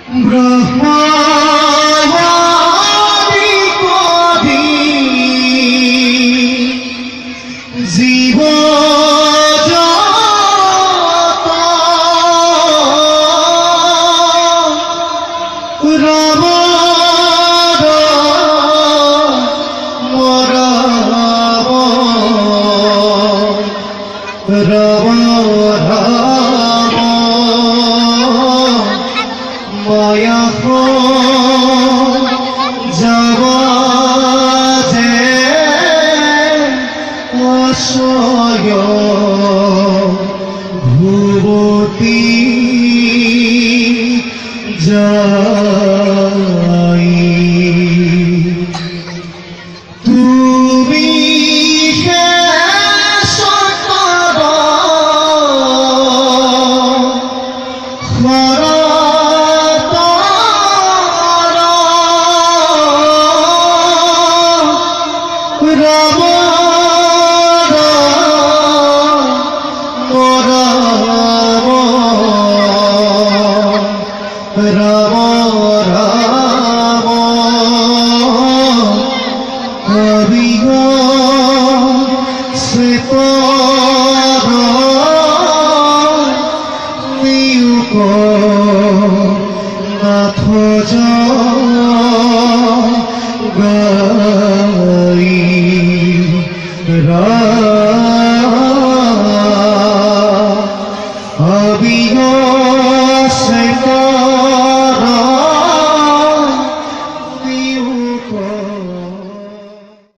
ব্রহ্মাদি কবি জীব রাম রাম রাম মায়া যাব যে আশয় ভুবতী যাই তুমি রাম রাম রাম হরিহ শ্বেত নিয়োগ নাথ গাই রা